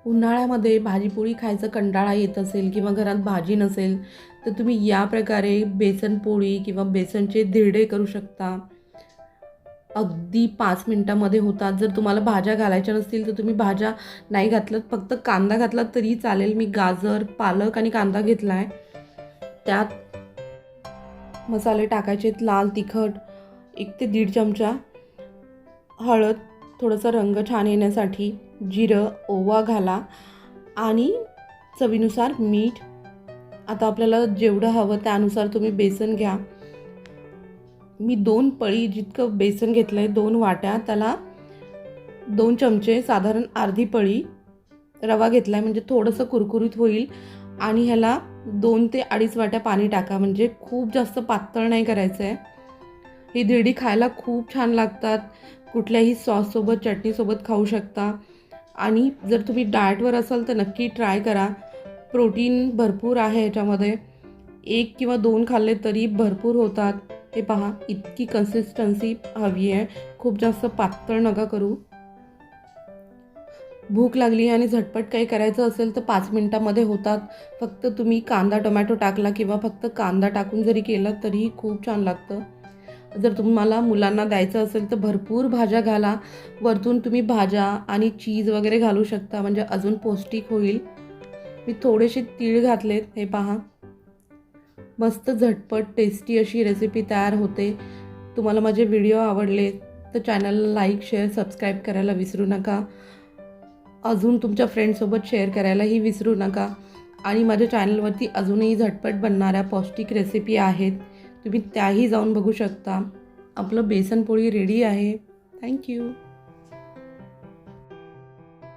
उन्हाळ्यामध्ये भाजीपोळी खायचा कंटाळा येत असेल किंवा घरात भाजी नसेल तर तुम्ही या प्रकारे बेसन पोळी किंवा बेसनचे धिरडे करू शकता. अगदी 5 मिनिटामध्ये होतात. जर तुम्हाला भाज्या घालायच्या नसतील तर तुम्ही भाज्या नाही घातलात, फक्त कांदा घातलात तरी चालेल. मी गाजर, पालक आणि कांदा घेतला आहे. त्यात मसाले टाकायचे, लाल तिखट 1 ते दीड चमचा, हळद, थोडंसं रंग छान येण्यासाठी, जिरं, ओवा घाला आणि चवीनुसार मीठ. आता आपल्याला जेवढं हवं त्यानुसार तुम्ही बेसन घ्या. मी 2 पळी जितकं बेसन घेतलं आहे, 2 वाट्या, त्याला 2 चमचे, साधारण अर्धी पळी रवा घेतला आहे, म्हणजे थोडंसं कुरकुरीत होईल. आणि ह्याला 2 ते 2.5 वाट्या पाणी टाका, म्हणजे खूप जास्त पातळ नाही करायचं आहे. ही धिरडी खायला खूप छान लागतात. कुठल्याही सॉससोबत, चटणीसोबत खाऊ शकता. आणि जर तुम्ही डाएटवर असाल तर नक्की ट्राय करा. प्रोटीन भरपूर आहे ह्याच्यामध्ये. 1 किंवा 2 खाल्ले तरी भरपूर होतात. हे पहा, इतकी कन्सिस्टन्सी हवी आहे, खूप जास्त पातळ नका करू. भूक लागली आणि झटपट काही करायचं असेल तर 5 मिनिटामध्ये होतात. फक्त तुम्ही कांदा टोमॅटो टाकला किंवा फक्त कांदा टाकून जरी केलं तरीही खूप छान लागतं. जर तुम्हाला मुलांना द्यायचं असेल तर भरपूर भाज्या घाला. वरतून तुम्ही भाज्या आणि चीज वगैरे घालू शकता, म्हणजे अजून पौष्टिक होईल. मी थोडेसे तीळ घातलेत. हे पहा, मस्त झटपट टेस्टी अशी रेसिपी तयार होते. तुम्हाला माझे व्हिडिओ आवडले तर चॅनलला लाईक, शेअर, सबस्क्राईब करायला विसरू नका. अजून तुमच्या फ्रेंड्ससोबत शेअर करायलाही विसरू नका. आणि माझ्या चॅनलवरती अजूनही झटपट बनणाऱ्या पौष्टिक रेसिपी आहेत, तुम्ही त्याही जाऊन बघू शकता. आपलं बेसन पोळी रेडी आहे. थँक्यू.